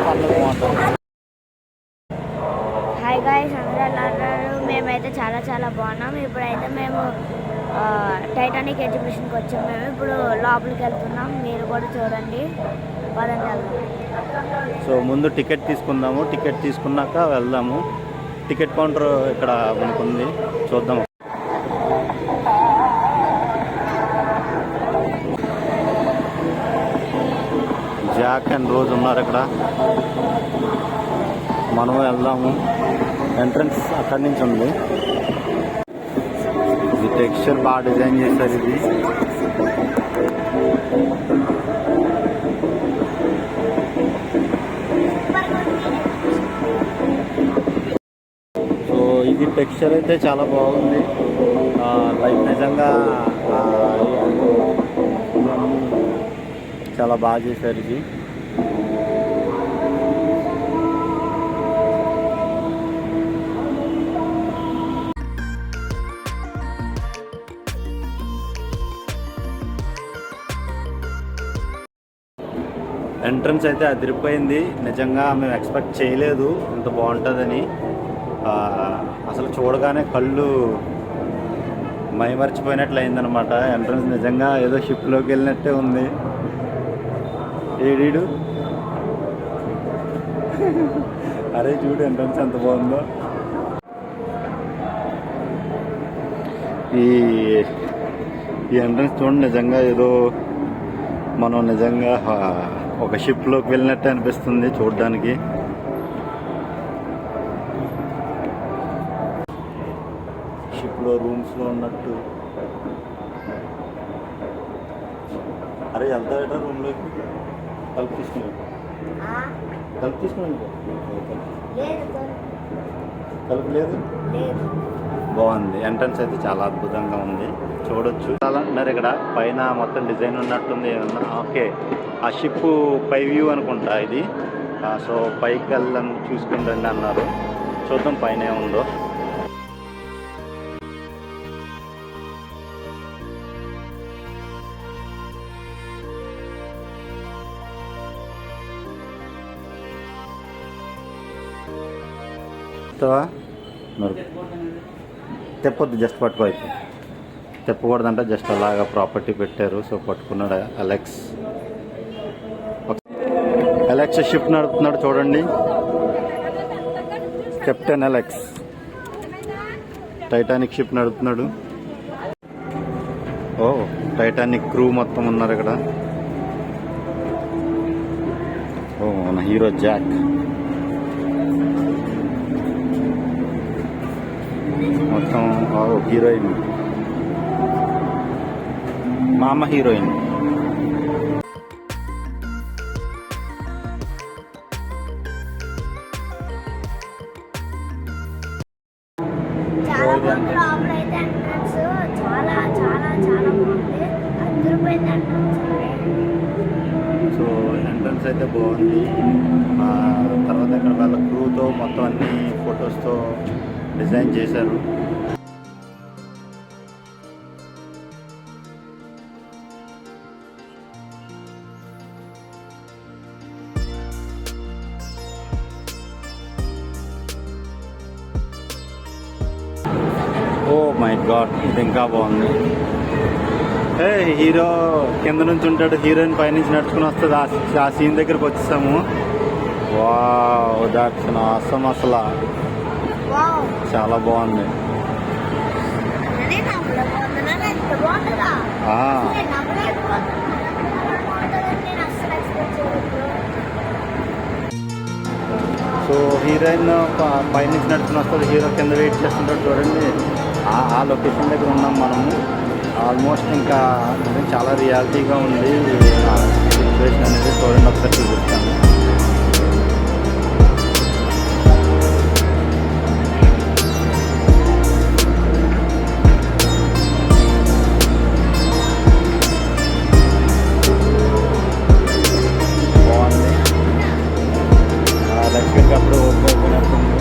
Hi guys, అందరూ ఎలా ఉన్నారు? మేమైతే చాలా చాలా బాగున్నాం. ఇప్పుడైతే మేము టైటానిక్ ఎగ్జిబిషన్కి వచ్చాం. మేము ఇప్పుడు లోపలికి వెళ్తున్నాం. మీరు కూడా చూడండి, పదండి వెళ్దాం. సో ముందు టికెట్ తీసుకుందాము, టికెట్ తీసుకున్నాక వెళ్దాము. టికెట్ కౌంటర్ ఇక్కడ మనకుంది, చూద్దాం. జాక్ అండ్ రోజ్ ఉన్నారు ఇక్కడ, మనం వెళ్దాము. ఎంట్రన్స్ అక్కడి నుంచి ఉంది. ఇది టెక్స్చర్ బాగా డిజైన్ చేశారు. ఇది సో ఇది టెక్స్చర్ అయితే చాలా బాగుంది. లైక్ నిజంగా చాలా బాగా చేశారు ఇది. ఎంట్రన్స్ అయితే అదిరిపోయింది. నిజంగా మేము ఎక్స్పెక్ట్ చేయలేదు ఇంత బాగుంటుందని. అసలు చూడగానే కళ్ళు మైమర్చిపోయినట్లు అయిందనమాట. ఎంట్రన్స్ నిజంగా ఏదో షిప్లోకి వెళ్ళినట్టే ఉంది. ఏడీడు అరే చూడు ఎంట్రన్స్ ఎంత బాగుందో. ఈ ఎంట్రన్స్ చూడండి, నిజంగా ఏదో మనం నిజంగా ఒక షిప్లోకి వెళ్ళినట్టు అనిపిస్తుంది చూడడానికి. షిప్లో రూమ్స్లో ఉన్నట్టు. అరే వెళ్తాడట రూమ్లోకి. తలుపు తీసుకుని తలుపు లేదు. బాగుంది. ఎంట్రన్స్ అయితే చాలా అద్భుతంగా ఉంది, చూడొచ్చు. చాలా అంటున్నారు ఇక్కడ పైన మొత్తం డిజైన్ ఉన్నట్టుంది. ఏమన్నా ఓకే, ఆ షిప్ పై వ్యూ అనుకుంటా ఇది. సో పైకి వెళ్ళని చూసుకుంటండి అన్నారు. చూద్దాం పైన ఏముందో. తెప్పొద్దు, జస్ట్ పట్టుకో. అయితే తెప్పకూడదంటే జస్ట్ అలాగా ప్రాపర్టీ పెట్టారు. సో పట్టుకున్నాడు అలెక్స్. అలెక్స్ షిప్ నడుపుతున్నాడు చూడండి. కెప్టెన్ అలెక్స్ టైటానిక్ షిప్ నడుపుతున్నాడు. ఓ టైటానిక్ క్రూ మొత్తం ఉన్నారు ఇక్కడ. ఓ మన హీరో జాక్. మొత్తం హీరోయిన్, మా అమ్మ హీరోయిన్. సో ఎంట్రన్స్ అయితే బాగుంది. తర్వాత ఇక్కడ వాళ్ళ క్రూతో మొత్తం అన్ని ఫొటోస్తో డిజైన్ చేశారు. ఓ మై గాడ్, ఇది ఇంకా బాగుంది. హీరో కింద నుంచి ఉంటాడు, హీరోయిన్ పైనుంచి నడుచుకుని వస్తుంది. ఆ సీన్ దగ్గరకు వచ్చేసాము. Wow, that's awesome. అసలు చాలా బాగుంది. సో హీరోయిన్ పైనుంచి నడుచుకుని వస్తుంది, హీరో కింద వెయిట్ చేస్తుంటాడు చూడండి. ఆ లొకేషన్ దగ్గర ఉన్నాం మనము. ఆల్మోస్ట్ ఇంకా చాలా రియాలిటీగా ఉంది సిచ్యువేషన్ అనేది. చూడండి, ఒకసారి చూపిస్తాను. బాగుంది. లక్ష్మికి అప్పుడు ఓడిపోయినట్టుంది.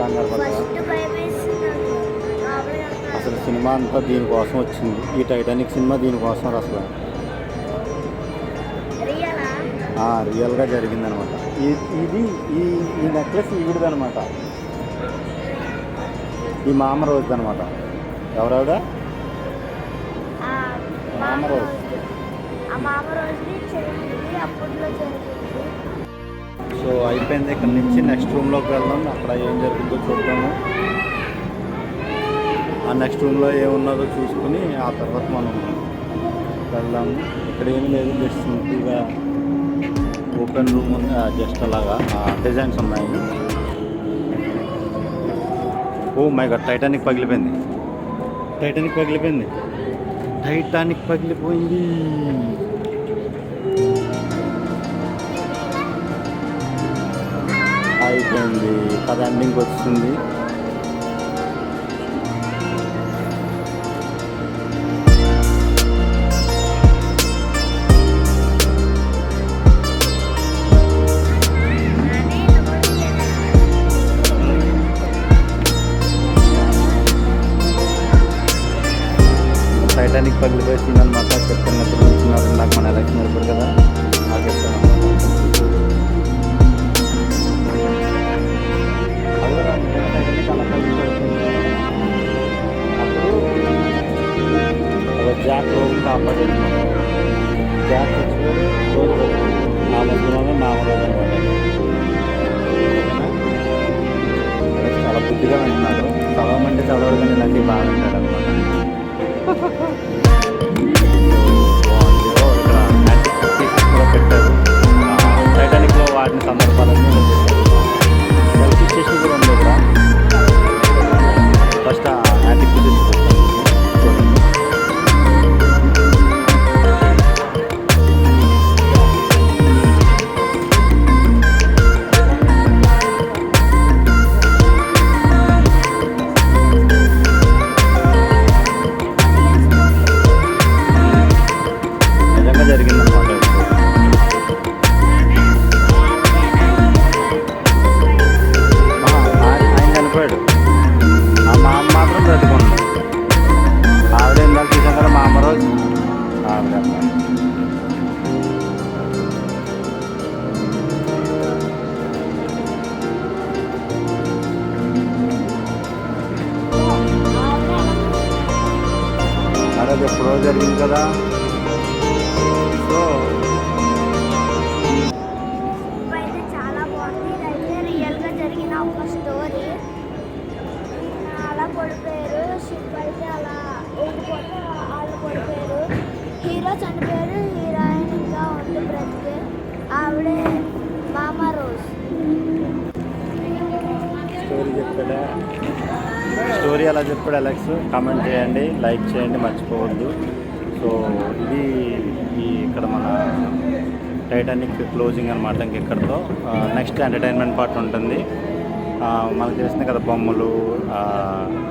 కంగారు పడ్డా. ఫస్ట్ భయం వేసింది నాకు. మామూలుగా వెళ్తున్నాను. అసలు సినిమా అంతా దీనికోసం వచ్చింది. ఈ టైటానిక్ సినిమా దీనికోసం అసలు రియలా? రియల్గా జరిగిందనమాట. ఇది ఈ ఈ నెక్లెస్ ఈవిడదనమాట. ఈ మామ రోజు అనమాట. ఎవరావిడ? ఆ మామ రోజు. ఆ మామ రోజుని జరిగింది, అప్పట్లో జరిగింది. సో అయిపోయింది. ఇక్కడ నుంచి నెక్స్ట్ రూమ్లోకి వెళ్దాం. అక్కడ ఏం జరుగుతుందో చూద్దాము. ఆ నెక్స్ట్ రూమ్లో ఏమున్నదో చూసుకుని ఆ తర్వాత మనం వెళ్దాము. ఇక్కడ ఏమీ లేదు, జస్ట్ సింపుల్గా ఓపెన్ రూమ్ ఉంది. జస్ట్ అలాగా డిజైన్స్ ఉన్నాయి. ఓ మై గాడ్, టైటానిక్ పగిలిపోయింది. టైటానిక్ పగిలిపోయింది. టైటానిక్ పగిలిపోయింది. అయిపోయింది. కథ ఎండింగ్ వస్తుంది. టైటానిక్ పగిలిపోయి సీన్ అనమాట. చెప్తాను చూస్తున్నారు ఇందాక మన ఎలక్షన్ అయిపోయారు కదా, ఆ చెప్తాను టైటానిక్ అలా పగిలిపోతుంది. అప్పుడు జాక్ రోజు కాపాడేది. జాక్ చచ్చిపోయి రోజు నా మధ్యలోనే నా రోజు అనమాట. చాలా బుద్ధిగా వింటున్నాడు. చదవమంటే చదవడు కానీ నాకు బాగా వింటాడు అనమాట. పెట్టారు టైటానిక్లో వాడిన సందర్భాలన్నీ సెల్ఫీ స్టేషన్ కూడా ఉంది ఇక్కడ. ఫస్ట్ యాంటిక్ నిజంగా జరిగిందనమాట. ఆయన చనిపోయాడు. మా అమ్మ మాత్రం బ్రతికుంది. ఆవిడ ఇందాక చూసాం కదా, మా అమ్మ రోజు ఆవిడ. అది ఎప్పుడో జరిగింది కదా. సో అయితే చాలా బాగుంది. ఇదైతే రియల్గా జరిగిన ఒక స్టోరీ. అలా పడిపోయారు, షిప్ అయితే అలా వెళ్ళిపోతే వాళ్ళు పడిపోయారు. హీరో చనిపోయారు, హీరోయిన్ ఇంకా ఉంది బ్రతికే. ఆవిడే మామ రోజ్. స్టోరీ చెప్పాడా? స్టోరీ అలా చెప్పాడు అలెక్స్. కామెంట్ చేయండి, లైక్ చేయండి, మర్చిపోవద్దు. సో ఇది ఇక్కడ మన టైటానిక్ క్లోజింగ్ అనమాట. ఇంకెక్కడితో నెక్స్ట్ ఎంటర్టైన్మెంట్ పార్ట్ ఉంటుంది. మనకు తెలిసింది కదా, బొమ్మలు,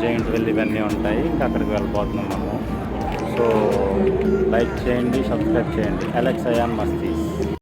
జైంట్ వెల్ ఇవన్నీ ఉంటాయి. ఇంకా అక్కడికి వెళ్ళిపోతున్నాం మనము. సో లైక్ చేయండి, సబ్స్క్రైబ్ చేయండి. అలెక్స్ అయాన్ మస్తీస్.